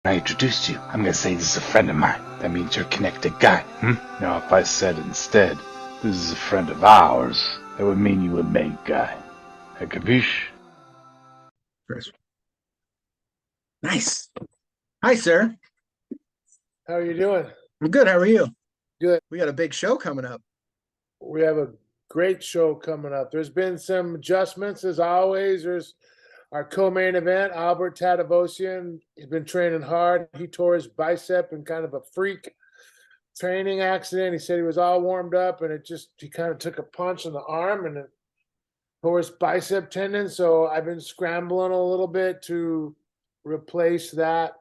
I introduced you, I'm gonna say this is a friend of mine. That means you're a connected guy. Now, if I said instead, this is a friend of ours, that would mean you a main guy. Capiche? Chris. Nice. Hi, sir. How are you doing? I'm good. How are you? Good. We got a big show coming up. We have a great show coming up. There's been some adjustments, as always. There's our co-main event, Albert Tadavosian. He's been training hard. He tore his bicep in kind of a freak training accident. He said he was all warmed up, and he kind of took a punch in the arm and it tore his bicep tendon. So I've been scrambling a little bit to replace that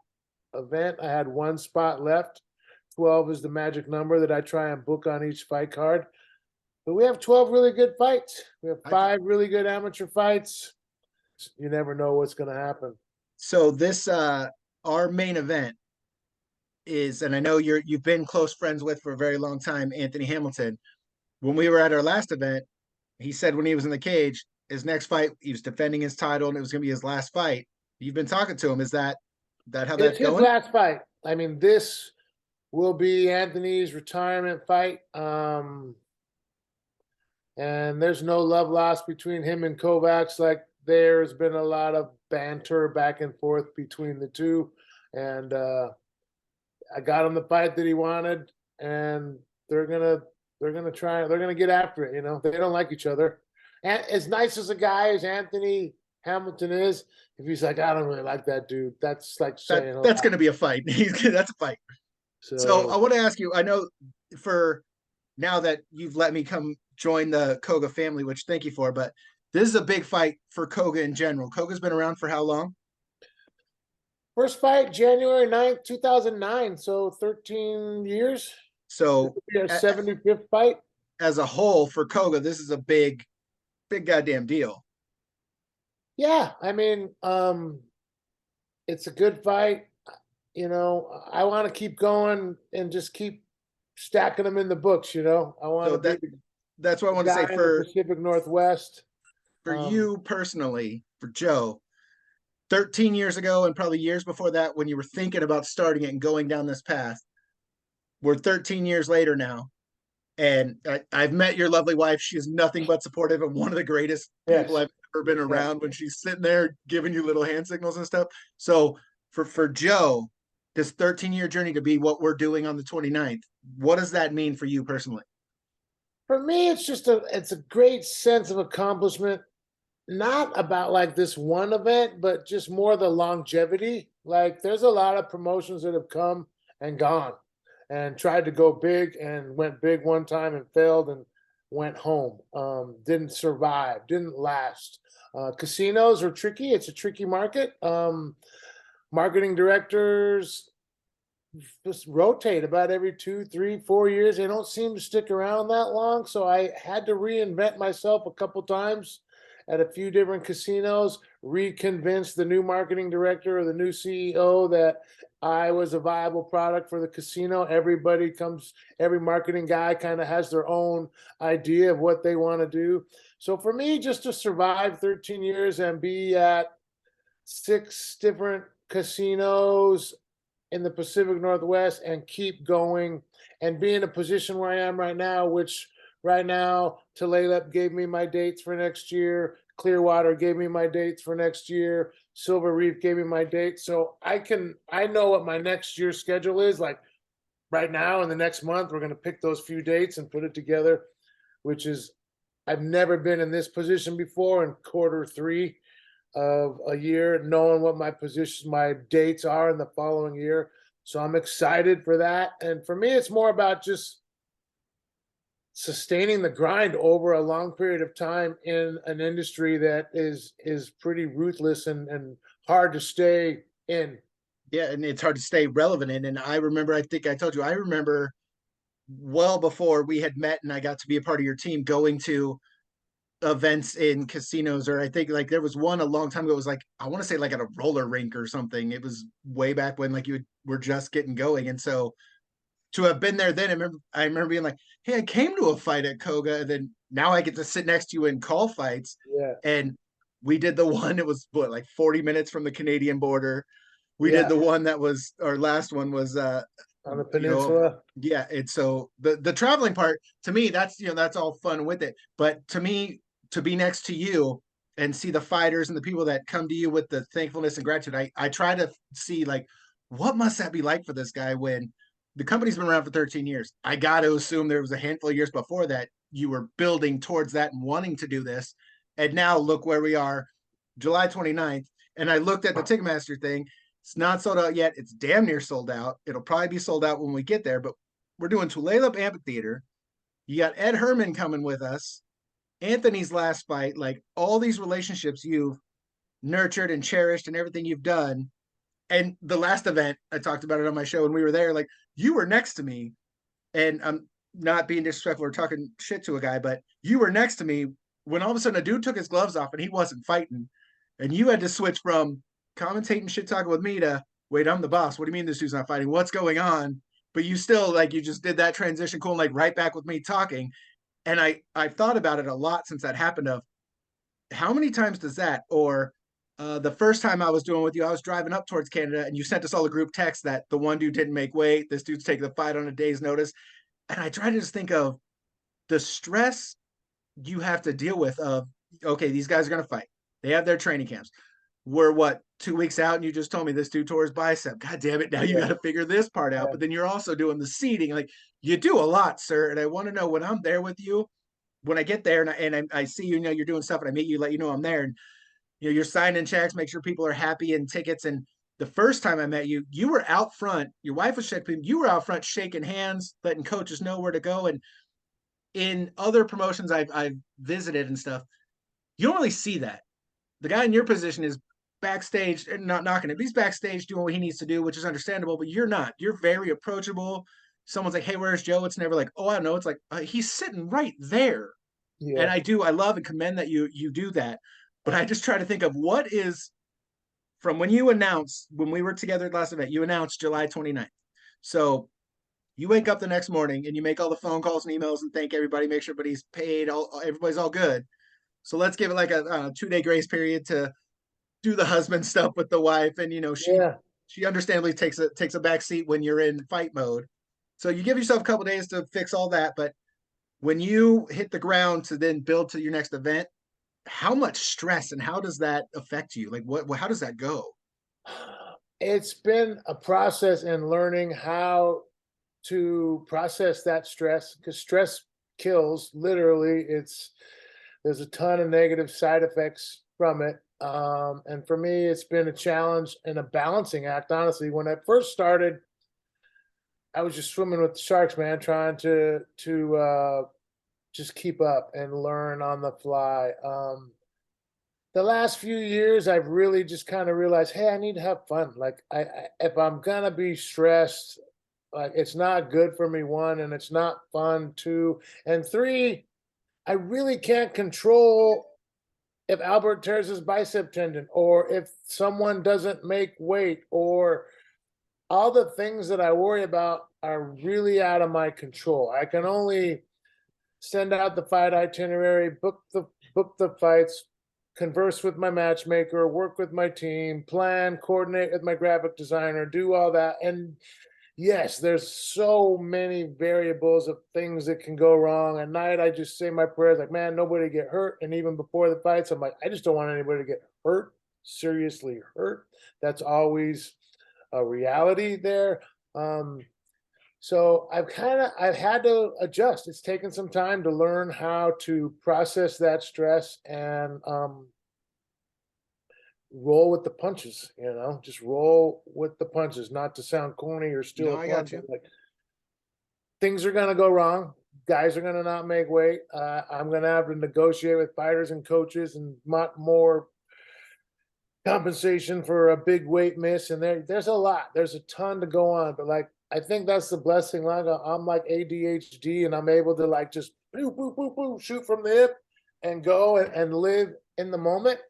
event. I had one spot left. 12 is the magic number that I try and book on each fight card. But we have 12 really good fights. We have 5 really good amateur fights. You never know what's going to happen. So this our main event is, and I know you've been close friends with for a very long time, Anthony Hamilton. When we were at our last event, he said when he was in the cage, his next fight, he was defending his title and it was going to be his last fight. You've been talking to him. Is that how It's that's his going? last fight. I mean, this will be Anthony's retirement fight. And there's no love lost between him and Kovacs. Like, there's been a lot of banter back and forth between the two. And I got him the fight that he wanted, and they're gonna get after it. You know, they don't like each other. And as nice as a guy as Anthony Hamilton is, if he's like, I don't really like that dude, that's like saying That's going to be a fight. That's a fight. So I want to ask you, I know for now that you've let me come join the Coga family, which thank you for, but this is a big fight for Coga in general. Coga's been around for how long? First fight, January 9th, 2009. So 13 years. So Our 75th fight. As a whole for Coga, this is a big goddamn deal. Yeah, I mean, it's a good fight. You know, I want to keep going and just keep stacking them in the books. You know, I want to be that's what I want to say for Pacific Northwest. For you personally, for Joe, 13 years ago and probably years before that, when you were thinking about starting it and going down this path, we're 13 years later now. And I've met your lovely wife. She is nothing but supportive and one of the greatest people I've ever been around when she's sitting there giving you little hand signals and stuff. So for Joe, this 13-year journey to be what we're doing on the 29th, what does that mean for you personally? For me, it's a great sense of accomplishment. Not about like this one event, but just more the longevity. Like, there's a lot of promotions that have come and gone and tried to go big and went big one time and failed and went home. Didn't survive, didn't last. Casinos are tricky. It's a tricky market. Marketing directors just rotate about every 2, 3, 4 years. They don't seem to stick around that long. So I had to reinvent myself a couple times at a few different casinos, reconvince the new marketing director or the new CEO that I was a viable product for the casino. Every marketing guy kind of has their own idea of what they want to do. So for me, just to survive 13 years and be at 6 different casinos in the Pacific Northwest and keep going and be in a position where I am right now, which right now, Tulalip gave me my dates for next year. Clearwater gave me my dates for next year. Silver Reef gave me my dates. So I know what my next year's schedule is. Like right now in the next month, we're going to pick those few dates and put it together, which is, I've never been in this position before in Q3 of a year, knowing what my dates are in the following year. So I'm excited for that. And for me, it's more about just sustaining the grind over a long period of time in an industry that is pretty ruthless and hard to stay in. Yeah, and it's hard to stay relevant in. And I remember, I think I told you, I remember well before we had met and I got to be a part of your team going to events in casinos, or I think like there was one a long time ago. It was like, I want to say like at a roller rink or something. It was way back when like you were just getting going. And so to have been there then, I remember being like, hey, I came to a fight at Coga, and then now I get to sit next to you and call fights. Yeah. And we did the one, it was like 40 minutes from the Canadian border. We Yeah. did the one that was our last one was On the you know, peninsula. yeah. And so the traveling part to me, that's that's all fun with it. But to me, to be next to you and see the fighters and the people that come to you with the thankfulness and gratitude, I try to see like what must that be like for this guy when the company's been around for 13 years. I got to assume there was a handful of years before that you were building towards that and wanting to do this. And now look where we are, July 29th. And I looked at the Ticketmaster thing. It's not sold out yet. It's damn near sold out. It'll probably be sold out when we get there, but we're doing Tulalip Amphitheatre. You got Ed Herman coming with us, Anthony's last fight, like all these relationships you've nurtured and cherished and everything you've done. And the last event, I talked about it on my show when we were there, like you were next to me, and I'm not being disrespectful or talking shit to a guy, but you were next to me when all of a sudden a dude took his gloves off and he wasn't fighting. And you had to switch from commentating shit talking with me to wait, I'm the boss. What do you mean this dude's not fighting? What's going on? But you still like you just did that transition cool, like right back with me talking. And I've thought about it a lot since that happened of how many times does that or the first time I was doing with you, I was driving up towards Canada and you sent us all a group text that the one dude didn't make weight. This dude's taking the fight on a day's notice. And I try to just think of the stress you have to deal with of, okay, these guys are going to fight. They have their training camps. We're what, 2 weeks out and you just told me this dude tore his bicep. God damn it. Now you got to figure this part out. But then you're also doing the seating. Like you do a lot, sir. And I want to know when I'm there with you, when I get there and I see you, you're doing stuff and I meet you, let you know I'm there. And you're signing checks, make sure people are happy and tickets. And the first time I met you, you were out front. Your wife was shaking. You were out front shaking hands, letting coaches know where to go. And in other promotions I've visited and stuff, you don't really see that. The guy in your position is backstage, not knocking it. He's backstage doing what he needs to do, which is understandable. But you're not. You're very approachable. Someone's like, "Hey, where's Joe?" It's never like, "Oh, I don't know." It's like he's sitting right there. And I love and commend that you do that. But I just try to think of what is from when you announced when we were together at last event. You announced July 29th. So you wake up the next morning and you make all the phone calls and emails and thank everybody, make sure everybody's paid, everybody's all good. So let's give it like a 2-day grace period to do the husband stuff with the wife, and she understandably takes a back seat when you're in fight mode. So you give yourself a couple days to fix all that, but when you hit the ground to then build to your next event, how much stress and how does that affect you? Like how does that go? It's been a process in learning how to process that stress because stress kills literally. There's a ton of negative side effects from it. And for me, it's been a challenge and a balancing act. Honestly, when I first started, I was just swimming with the sharks, man, trying to just keep up and learn on the fly. The last few years, I've really just kind of realized, hey, I need to have fun. Like, if I'm gonna be stressed, like it's not good for me. One, and it's not fun. Two, and three, I really can't control if Albert tears his bicep tendon, or if someone doesn't make weight, or all the things that I worry about are really out of my control. I can only send out the fight itinerary, book the fights, converse with my matchmaker, work with my team, plan, coordinate with my graphic designer, do all that. And yes, there's so many variables of things that can go wrong. At night, I just say my prayers like, man, nobody get hurt. And even before the fights, I'm like, I just don't want anybody to get hurt, seriously hurt. That's always a reality there. So I've had to adjust. It's taken some time to learn how to process that stress and roll with the punches, just roll with the punches, not to sound corny or still. No, I got you. Like, things are going to go wrong. Guys are going to not make weight. I'm going to have to negotiate with fighters and coaches and more compensation for a big weight miss. And there's a lot. There's a ton to go on. But like, I think that's the blessing. Like I'm like ADHD and I'm able to like just shoot from the hip and go and live in the moment.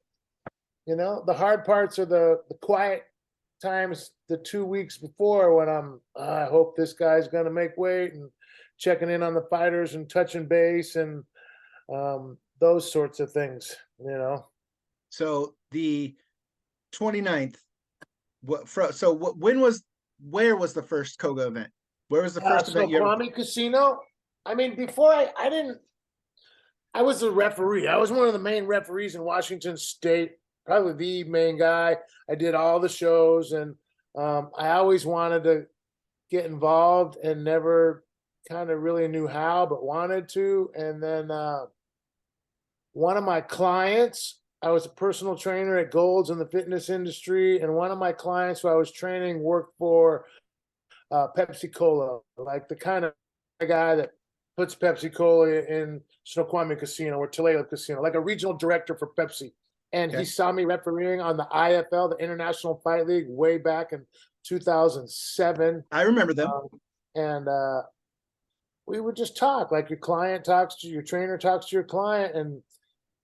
The hard parts are the quiet times, the 2 weeks before when I hope this guy's going to make weight and checking in on the fighters and touching base and those sorts of things, So the 29th, where was the first Koga event? Where was the first event you ever? Snoqualmie Casino. I mean, before I didn't. I was a referee. I was one of the main referees in Washington State, probably the main guy. I did all the shows, and I always wanted to get involved and never kind of really knew how, but wanted to. And then one of my clients, I was a personal trainer at Gold's in the fitness industry, and one of my clients who I was training worked for Pepsi Cola, like the kind of guy that puts Pepsi Cola in Snoqualmie Casino or Tulalip Casino, like a regional director for Pepsi. And he saw me refereeing on the IFL, the International Fight League, way back in 2007. I remember them. And we would just talk, like your trainer talks to your client. And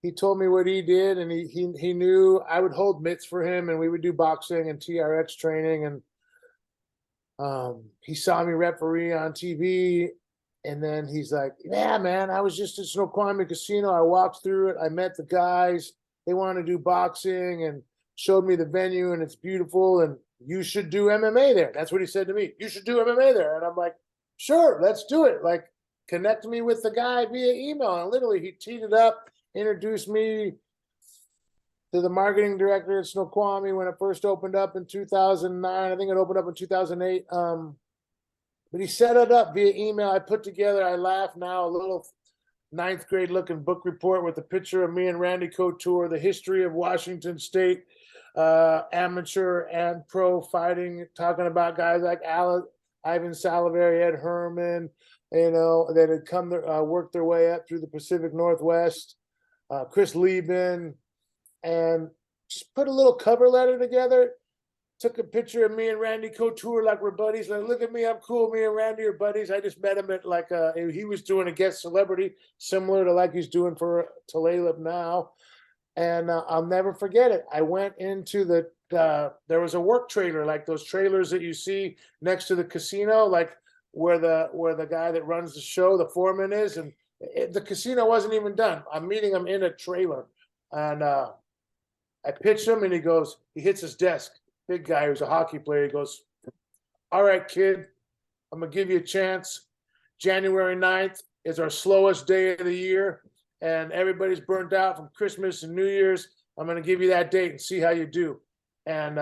he told me what he did, and he knew I would hold mitts for him, and we would do boxing and TRX training. And he saw me referee on TV. And then he's like, yeah, man, I was just at Snoqualmie Casino. I walked through it. I met the guys. They want to do boxing, and showed me the venue, and it's beautiful. And you should do MMA there. That's what he said to me. You should do MMA there. And I'm like, sure, let's do it. Like, connect me with the guy via email. And literally he teed it up, introduced me to the marketing director at Snoqualmie when it first opened up in 2009. I think it opened up in 2008. But he set it up via email. I put together, I laugh now, a little 9th grade looking book report with a picture of me and Randy Couture, the history of Washington State, amateur and pro fighting, talking about guys like Ivan Salavari, Ed Herman, that had come worked their way up through the Pacific Northwest, Chris Lieben, and just put a little cover letter together. Took a picture of me and Randy Couture like we're buddies. Like, look at me, I'm cool. Me and Randy are buddies. I just met him at he was doing a guest celebrity, similar to like he's doing for Tulalip now. And I'll never forget it. I went into there was a work trailer, like those trailers that you see next to the casino, like where the guy that runs the show, the foreman is. And the casino wasn't even done. I'm meeting him in a trailer. And I pitched him, and he hits his desk. Big guy who's a hockey player. He goes, all right, kid, I'm going to give you a chance. January 9th is our slowest day of the year, and everybody's burnt out from Christmas and New Year's. I'm going to give you that date and see how you do. And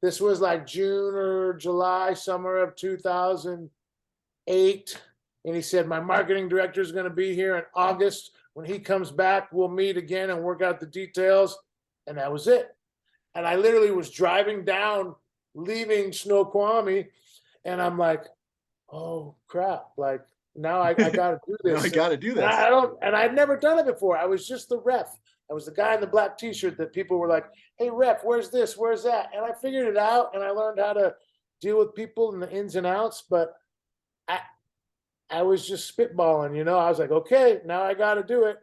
this was like June or July, summer of 2008. And he said, my marketing director is going to be here in August. When he comes back, we'll meet again and work out the details. And that was it. And I literally was driving down, leaving Snoqualmie, and I'm like, oh crap. Like, now I got to do this. Now I got to do this. And I'd never done it before. I was just the ref. I was the guy in the black t-shirt that people were like, hey ref, where's this? Where's that? And I figured it out, and I learned how to deal with people and the ins and outs, but I was just spitballing, I was like, okay, now I got to do it.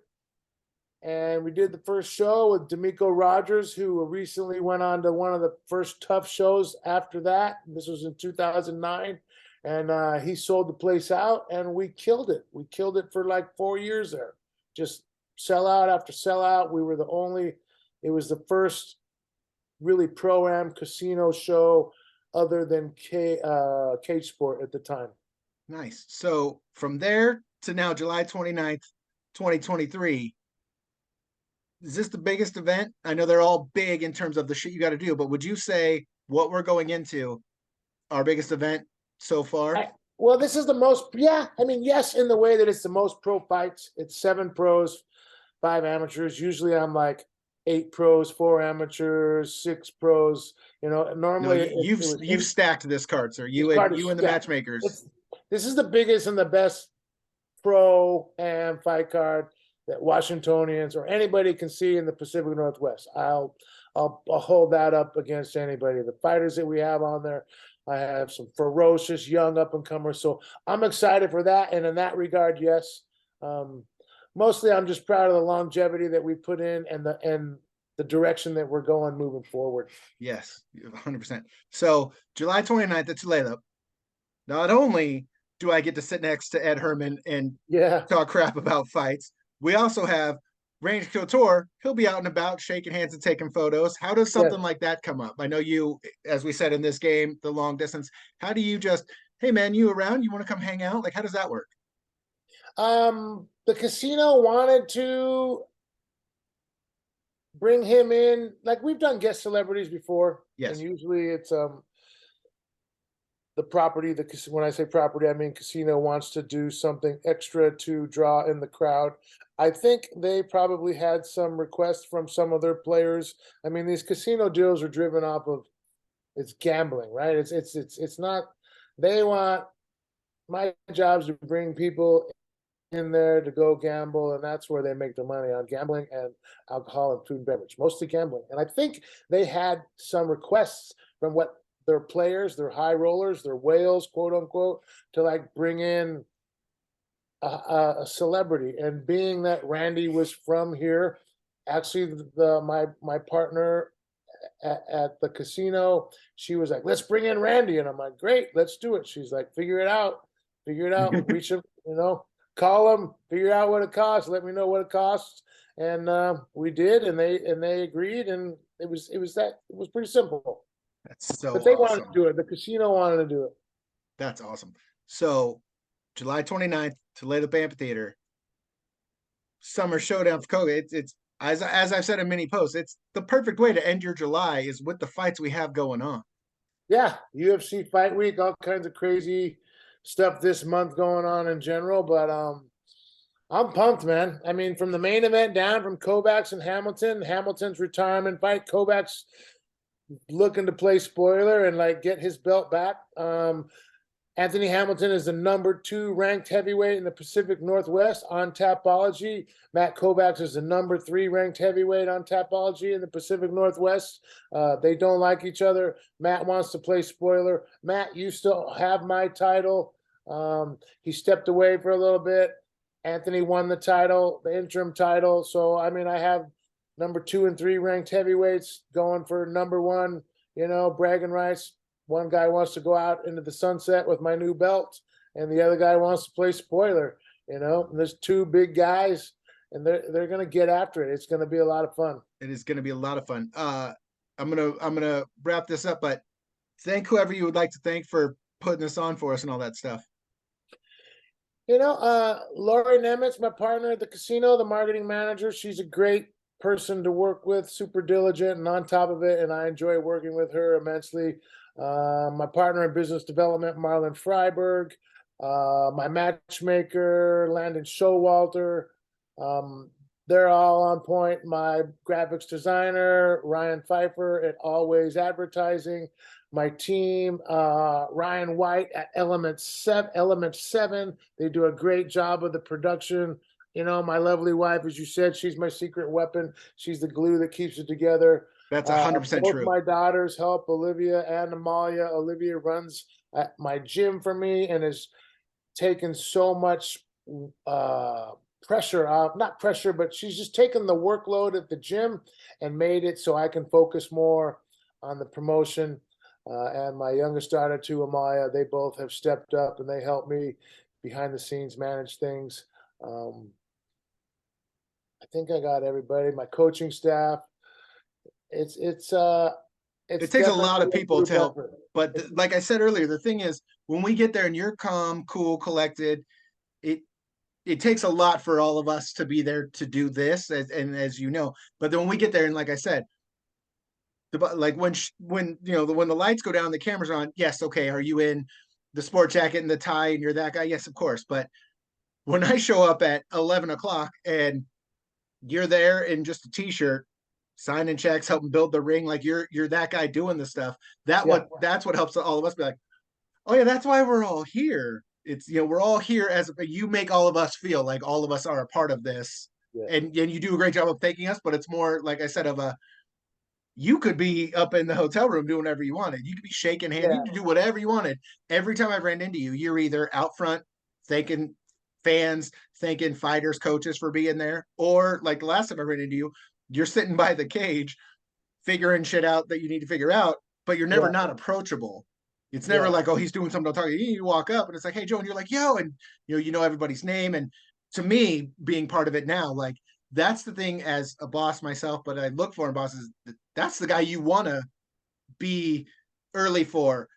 And we did the first show with D'Amico Rogers, who recently went on to one of the first tough shows after that. This was in 2009. And he sold the place out, and we killed it. We killed it for like 4 years there. Just sellout after sellout. It was the first really pro-am casino show other than Cage Sport at the time. Nice. So from there to now, July 29th, 2023, is this the biggest event? I know they're all big in terms of the shit you got to do, but would you say what we're going into our biggest event so far? Well, this is the most, yeah. I mean, yes, in the way that it's the most pro fights. It's 7 pros, 5 amateurs. Usually I'm like 8 pros, 4 amateurs, 6 pros. Normally you've stacked this card, sir. You and the matchmakers. This is the biggest and the best pro and fight card that Washingtonians or anybody can see in the Pacific Northwest. I'll hold that up against anybody. The fighters that we have on there, I have some ferocious young up and comers. So I'm excited for that. And in that regard, yes. Mostly I'm just proud of the longevity that we put in and the direction that we're going moving forward. Yes, 100%. So July 29th at Tulalip, not only do I get to sit next to Ed Herman and talk crap about fights, we also have Range Couture, he'll be out and about shaking hands and taking photos. How does something like that come up? I know you, as we said in this game, the long distance, how do you just, hey man, you around? You want to come hang out? Like, how does that work? The casino wanted to bring him in. Like, we've done guest celebrities before. Yes. And usually it's the property, when I say property, I mean casino wants to do something extra to draw in the crowd. I think they probably had some requests from some of their players. I mean, these casino deals are driven off of, it's gambling, right? It's not, they want, my job is to bring people in there to go gamble, and that's where they make their money, on gambling and alcohol and food and beverage, mostly gambling. And I think they had some requests from what their players, their high rollers, their whales, quote unquote, to like bring in a celebrity. And being that Randy was from here, actually my partner at the casino, she was like, let's bring in Randy. And I'm like, great, let's do it. She's like, figure it out, reach him, call him, figure out what it costs, let me know what it costs. And we did, and they agreed, and it was pretty simple. That's so But they awesome. wanted to do it. The casino wanted to do it. That's awesome. So July 29th, Tulalip Amphitheatre, Summer Showdown for Coga. It's as I've said in many posts, it's the perfect way to end your July is with the fights we have going on. Yeah, UFC Fight Week, all kinds of crazy stuff this month going on in general. But I'm pumped, man. I mean, from the main event down, from Kovacs and Hamilton's retirement fight, Kovacs looking to play spoiler and like get his belt back. Anthony Hamilton is the #2 ranked heavyweight in the Pacific Northwest on Tapology. Matt Kovacs is the #3 ranked heavyweight on Tapology in the Pacific Northwest. They don't like each other. Matt wants to play spoiler. Matt used to have my title. He stepped away for a little bit. Anthony won the title, the interim title. So, I mean, I have #2 and 3 ranked heavyweights going for #1, bragging rights. One guy wants to go out into the sunset with my new belt, and the other guy wants to play spoiler, and there's two big guys, and they're going to get after it. It's going to be a lot of fun. It is going to be a lot of fun. I'm going to wrap this up, but thank whoever you would like to thank for putting this on for us and all that stuff. Lori Nemitz, my partner at the casino, the marketing manager, she's a great person to work with, super diligent and on top of it, and I enjoy working with her immensely. My partner in business development, Marlon Freiberg, my matchmaker, Landon Showalter, they're all on point. My graphics designer, Ryan Pfeiffer at Always Advertising, my team, Ryan White at Element 7, they do a great job of the production. My lovely wife, as you said, she's my secret weapon. She's the glue that keeps it together. That's 100% both true. My daughters help, Olivia and Amalia. Olivia runs my gym for me and has taken so much pressure off, not pressure, but she's just taken the workload at the gym and made it so I can focus more on the promotion. And my youngest daughter too, Amalia, they both have stepped up and they help me behind the scenes manage things. I think I got everybody, my coaching staff. It takes a lot of people to help, but like I said earlier, the thing is, when we get there and you're calm, cool, collected, it takes a lot for all of us to be there to do this, as you know. But then when we get there, and like I said, when the lights go down, the cameras are on. Yes, okay. Are you in the sport jacket and the tie, and you're that guy? Yes, of course. But when I show up at 11 o'clock and you're there in just a t-shirt, signing checks, helping build the ring, like you're that guy doing the stuff. That's what helps all of us be like, oh yeah, that's why we're all here. It's we're all here as you make all of us feel like all of us are a part of this. And you do a great job of thanking us, but it's more like I said you could be up in the hotel room doing whatever you wanted. You could be shaking hands. You could do whatever you wanted. Every time I've ran into you, you're either out front thanking fans, thanking fighters, coaches for being there, or like the last time I ran into you, you're sitting by the cage figuring shit out that you need to figure out, but you're never not approachable. It's never like, oh, he's doing something, I'll talk to you. You walk up and it's like, hey, Joe, and you're like, yo, and you know everybody's name. And to me, being part of it now, like that's the thing as a boss myself, but I look for in bosses. That's the guy you want to be early for,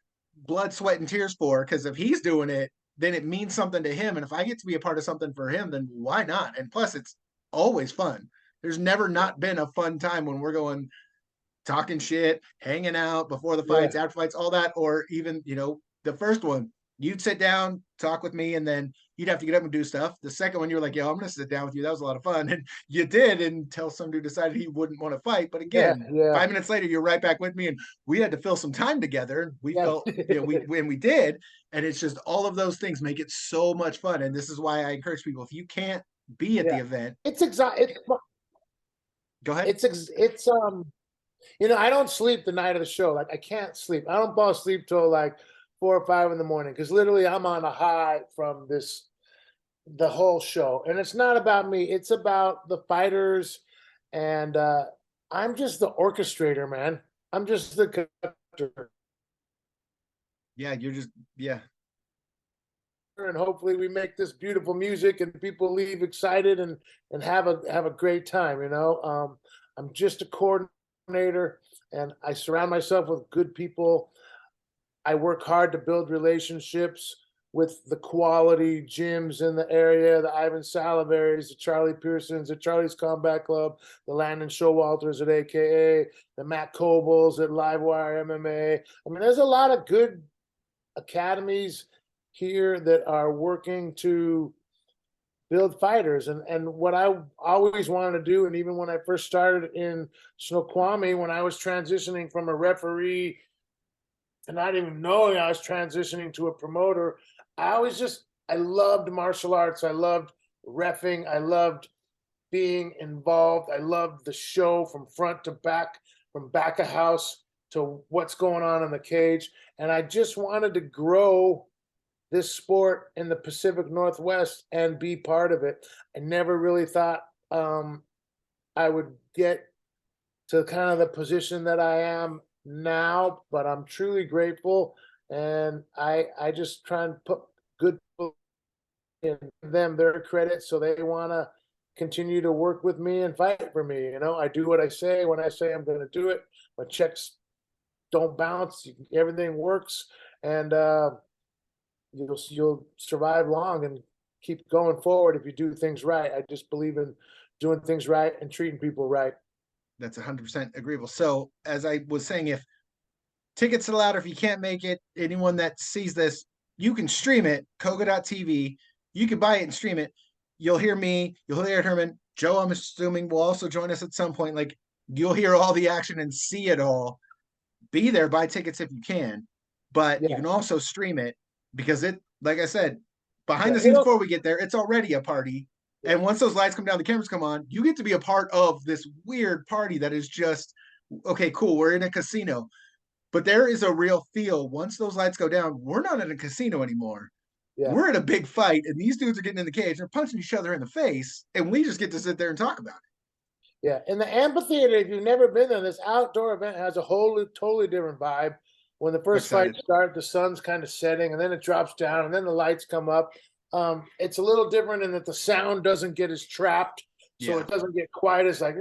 blood, sweat, and tears for, because if he's doing it, then it means something to him. And if I get to be a part of something for him, then why not? And plus, it's always fun. There's never not been a fun time when we're going talking shit, hanging out before the fights, after fights, all that, or even, the first one, you'd sit down, talk with me, and then you'd have to get up and do stuff. The second one, you're like, yo, I'm going to sit down with you. That was a lot of fun. And you did until some dude decided he wouldn't want to fight. But again, 5 minutes later, you're right back with me. And we had to fill some time together. We felt, when we did. And it's just all of those things make it so much fun. And this is why I encourage people, if you can't be at the event, go ahead. I don't sleep the night of the show. Like, I can't sleep. I don't fall asleep till like 4 or 5 in the morning, because literally I'm on a high from the whole show. And it's not about me. It's about the fighters. And I'm just the orchestrator, man. I'm just the conductor. Yeah, you're just, And hopefully we make this beautiful music and people leave excited and have a great time. I'm just a coordinator, and I surround myself with good people. I work hard to build relationships with the quality gyms in the area, the Ivan Salaveries, the Charlie Pearsons, the Charlie's Combat Club, the Landon Showalters at AKA, the Matt Cobles at Livewire MMA. I mean, there's a lot of good academies here that are working to build fighters. And what I always wanted to do, and even when I first started in Snoqualmie, when I was transitioning from a referee and not even knowing I was transitioning to a promoter, I loved martial arts. I loved reffing. I loved being involved. I loved the show from front to back, from back of house to what's going on in the cage. And I just wanted to grow this sport in the Pacific Northwest and be part of it. I never really thought I would get to kind of the position that I am now, but I'm truly grateful. And I just try and put good people in them their credit, so they want to continue to work with me and fight for me. I do what I say when I say I'm going to do it. My checks don't bounce. Everything works. And you'll survive long and keep going forward if you do things right. I just believe in doing things right and treating people right. That's 100% agreeable. So as I was saying, if tickets sell out, or if you can't make it, anyone that sees this, you can stream it, Coga.tv. You can buy it and stream it. You'll hear me, you'll hear Herman. Joe, I'm assuming, will also join us at some point. Like, you'll hear all the action and see it all. Be there, buy tickets if you can. But you can also stream it, because it, like I said, behind the scenes before we get there, it's already a party. And once those lights come down, the cameras come on, you get to be a part of this weird party that is just, okay, cool, we're in a casino. But there is a real feel. Once those lights go down, we're not in a casino anymore. Yeah. We're in a big fight, and these dudes are getting in the cage. They're punching each other in the face, and we just get to sit there and talk about it. Yeah, in the amphitheater, if you've never been there, this outdoor event has a totally different vibe. When the first fight starts, the sun's kind of setting, and then it drops down, and then the lights come up. It's a little different in that the sound doesn't get as trapped, so it doesn't get quite as like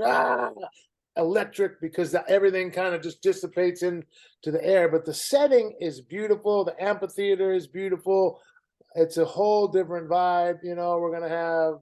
electric, because everything kind of just dissipates into the air. But the setting is beautiful. The amphitheater is beautiful. It's a whole different vibe. We're gonna have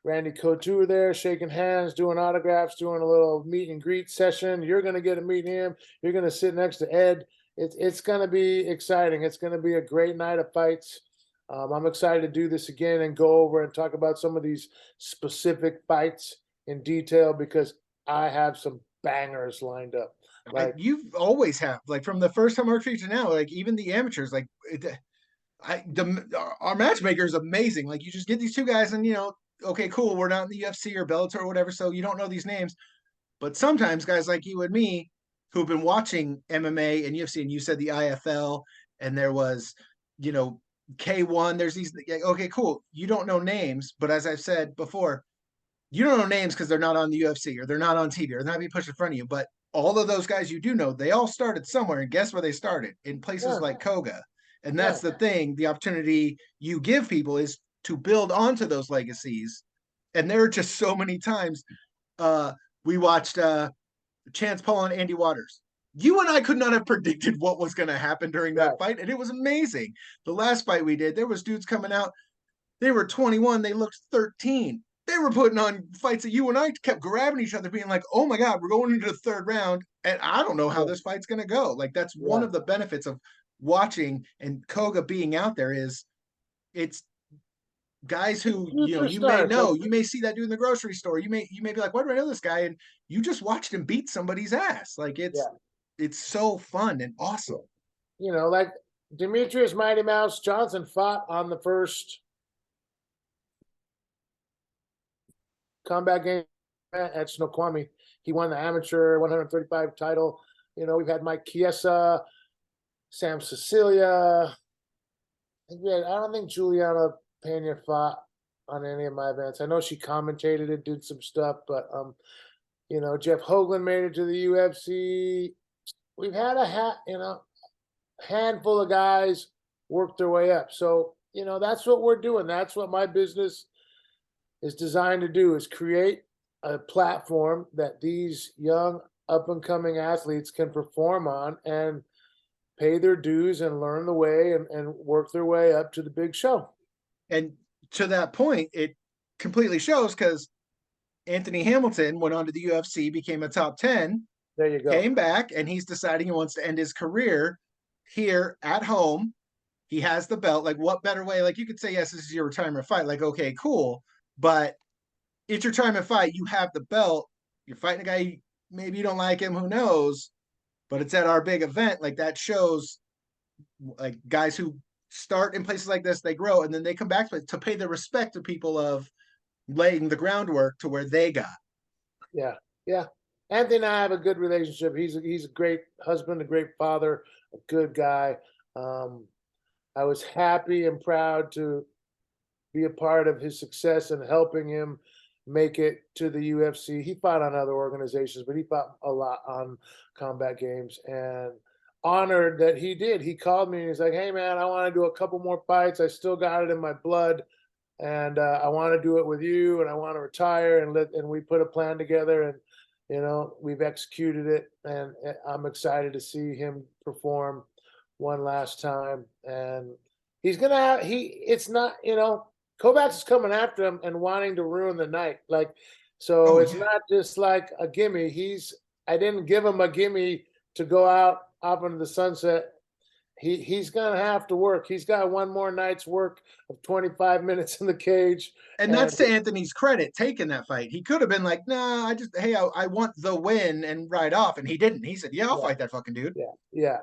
Randy Couture there, shaking hands, doing autographs, doing a little meet and greet session. You're gonna get to meet him. You're gonna sit next to Ed. It's gonna be exciting. It's gonna be a great night of fights. I'm excited to do this again and go over and talk about some of these specific fights in detail, because I have some bangers lined up. Like, you've always have, like, from the first time archery to now, like, even the amateurs, like, our matchmaker is amazing. Like, you just get these two guys, and okay, cool, we're not in the UFC or Bellator or whatever, so you don't know these names. But sometimes guys like you and me, who've been watching MMA and UFC, and you said the IFL, and there was, K1, there's these, okay, cool, you don't know names, but as I've said before, you don't know names because they're not on the UFC, or they're not on TV, or they're not being pushed in front of you. But all of those guys you do know, they all started somewhere, and guess where they started? In places like Coga. And that's the thing. The opportunity you give people is to build onto those legacies And there are just so many times we watched Chance Paul and Andy Waters. You and I could not have predicted what was going to happen during that fight, and it was amazing. The last fight we did, there was dudes coming out. They were 21. They looked 13. They were putting on fights that you and I kept grabbing each other, being like, "Oh my god, we're going into the third round, and I don't know how this fight's going to go." Like that's one of the benefits of watching and Koga being out there is it's guys who you may know, you may see that dude in the grocery store. You may be like, "Why do I know this guy?" And you just watched him beat somebody's ass. Like it's so fun and awesome. You know, like Demetrius Mighty Mouse Johnson fought on the first combat game at Snoqualmie. He won the amateur 135 title. You know, we've had Mike Chiesa, Sam Cecilia. I don't think Juliana Pena fought on any of my events. I know she commentated it, did some stuff, but you know, Jeff Hoagland made it to the UFC. We've had a handful of guys work their way up. So, you know, that's what we're doing. That's what my business is designed to do, is create a platform that these young up and coming athletes can perform on and pay their dues and learn the way and work their way up to the big show. And to that point, it completely shows, because Anthony Hamilton went on to the UFC, became a top 10. There you go. Came back, and he's deciding he wants to end his career here at home. He has the belt. Like, what better way? Like, you could say, yes, this is your retirement fight. Like, okay, cool. But it's your retirement fight. You have the belt. You're fighting a guy, maybe you don't like him, who knows? But it's at our big event. Like, that shows, like, guys who start in places like this, they grow, and then they come back to pay the respect to people of laying the groundwork to where they got. Yeah, yeah. Anthony and I have a good relationship. He's a great husband, a great father, a good guy. I was happy and proud to be a part of his success and helping him make it to the UFC. He fought on other organizations, but he fought a lot on Combat Games, and honored that he did. He called me and he's like, "Hey man, I want to do a couple more fights. I still got it in my blood, and I want to do it with you, and I want to retire." And we put a plan together, and you know, we've executed it, and I'm excited to see him perform one last time. And he's gonna have, it's not, you know, Kovacs is coming after him and wanting to ruin the night. Like, so it's not just like a gimme. I didn't give him a gimme to go out up into the sunset. He's gonna have to work. He's got one more night's work of 25 minutes in the cage. And that's to Anthony's credit, taking that fight. He could have been like, "Nah, I want the win and ride off." And he didn't. He said, "Yeah, I'll fight that fucking dude." Yeah.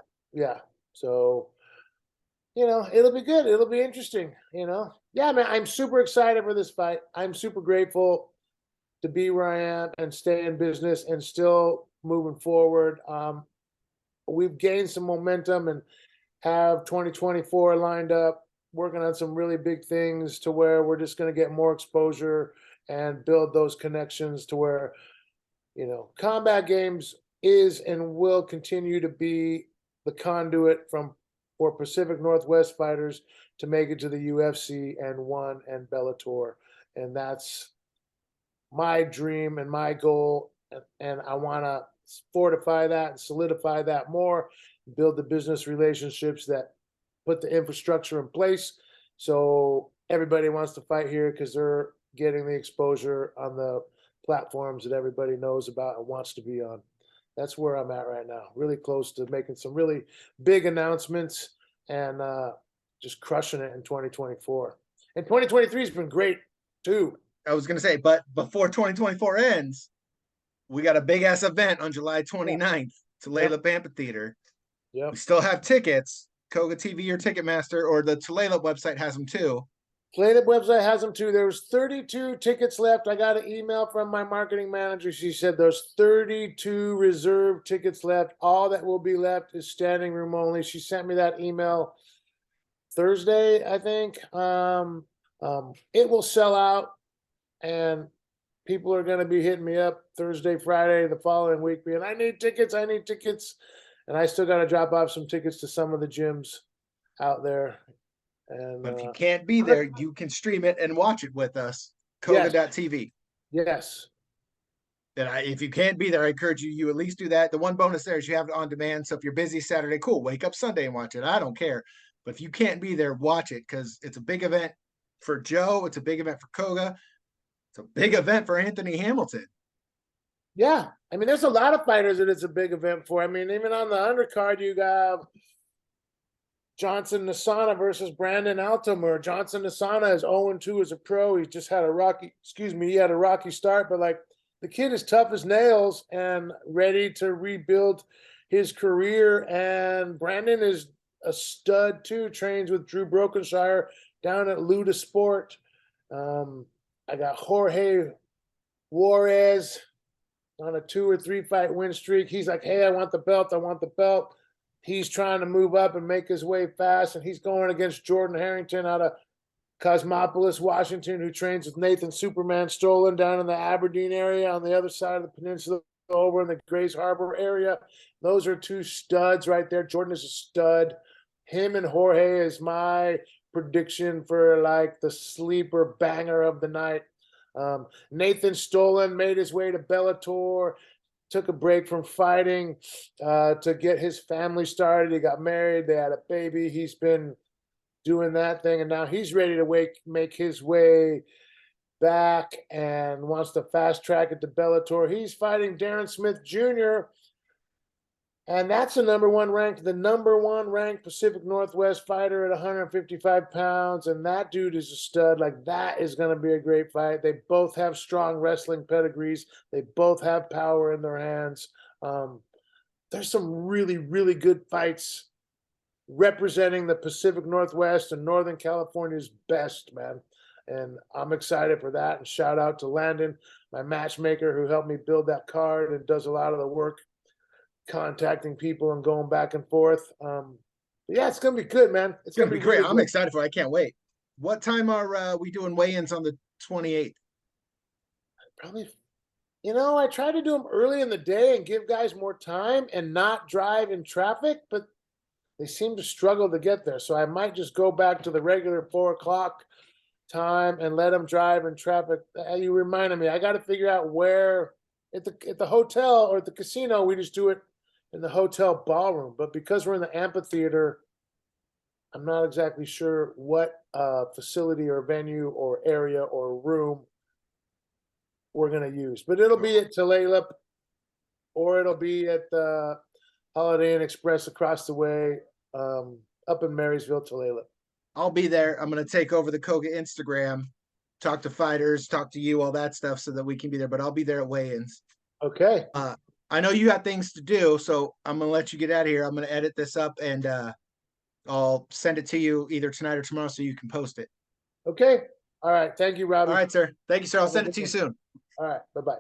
So, you know, it'll be good. It'll be interesting, you know. Yeah, man, I'm super excited for this fight. I'm super grateful to be where I am and stay in business and still moving forward. We've gained some momentum and have 2024 lined up, working on some really big things to where we're just going to get more exposure and build those connections to where, you know, Combat Games is and will continue to be the conduit for Pacific Northwest fighters to make it to the UFC and ONE and Bellator. And that's my dream and my goal. And I want to fortify that and solidify that more, build the business relationships that put the infrastructure in place. So everybody wants to fight here because they're getting the exposure on the platforms that everybody knows about and wants to be on. That's where I'm at right now. Really close to making some really big announcements and just crushing it in 2024. And 2023 has been great too. I was going to say, but before 2024 ends, we got a big ass event on July 29th, Tulalip Amphitheatre. Yep. We still have tickets. Coga TV or Ticketmaster, or the Tulalip website has them too. Tulalip website has them too. There's 32 tickets left. I got an email from my marketing manager. She said there's 32 reserved tickets left. All that will be left is standing room only. She sent me that email Thursday, I think. It will sell out, and people are going to be hitting me up Thursday, Friday, the following week, being, I need tickets. And I still got to drop off some tickets to some of the gyms out there. And but if you can't be there, you can stream it and watch it with us. Coga.tv. Yes. And if you can't be there, I encourage you at least do that. The one bonus there is you have it on demand. So if you're busy Saturday, cool, wake up Sunday and watch it. I don't care. But if you can't be there, watch it because it's a big event for Joe. It's a big event for Coga. It's a big event for Anthony Hamilton. Yeah. I mean, there's a lot of fighters that it's a big event for. I mean, even on the undercard, you got Johnson Nasana versus Brandon Altomir. Johnson Nasana is 0-2 as a pro. He just had a rocky start, but like the kid is tough as nails and ready to rebuild his career. And Brandon is a stud too, trains with Drew Brokenshire down at Luda Sport. I got Jorge Juarez on a 2 or 3 fight win streak. He's like, hey, I want the belt. I want the belt. He's trying to move up and make his way fast. And he's going against Jordan Harrington out of Cosmopolis, Washington, who trains with Nathan Superman Stolen down in the Aberdeen area on the other side of the peninsula over in the Grays Harbor area. Those are 2 studs right there. Jordan is a stud. Him and Jorge is my prediction for like the sleeper banger of the night. Nathan Stolen made his way to Bellator, took a break from fighting to get his family started. He got married. They had a baby. He's been doing that thing, and now he's ready to make his way back and wants to fast track it to Bellator. He's fighting Darren Smith Jr., and that's the number one ranked Pacific Northwest fighter at 155 pounds. And that dude is a stud. Like, that is going to be a great fight. They both have strong wrestling pedigrees. They both have power in their hands. There's some really, really good fights representing the Pacific Northwest and Northern California's best, man. And I'm excited for that. And shout out to Landon, my matchmaker, who helped me build that card and does a lot of the work contacting people and going back and forth. Yeah, it's gonna be good, man. It's gonna be great. Really I'm good. excited for it. I can't wait. What time are we doing weigh-ins on the 28th? Probably, I try to do them early in the day and give guys more time and not drive in traffic, but they seem to struggle to get there. So I might just go back to the regular 4 o'clock time and let them drive in traffic. You reminded me, I got to figure out where at the hotel or at the casino, we just do it in the hotel ballroom. But because we're in the amphitheater, I'm not exactly sure what facility or venue or area or room we're going to use. But it'll be at Tulalip, or it'll be at the Holiday Inn Express across the way up in Marysville, Tulalip. I'll be there. I'm going to take over the Coga Instagram, talk to fighters, talk to you, all that stuff, so that we can be there. But I'll be there at weigh-ins. Okay. I know you got things to do, so I'm going to let you get out of here. I'm going to edit this up, and I'll send it to you either tonight or tomorrow so you can post it. Okay. All right. Thank you, Robbie. All right, sir. Thank you, sir. I'll send it to you soon. All right. Bye-bye.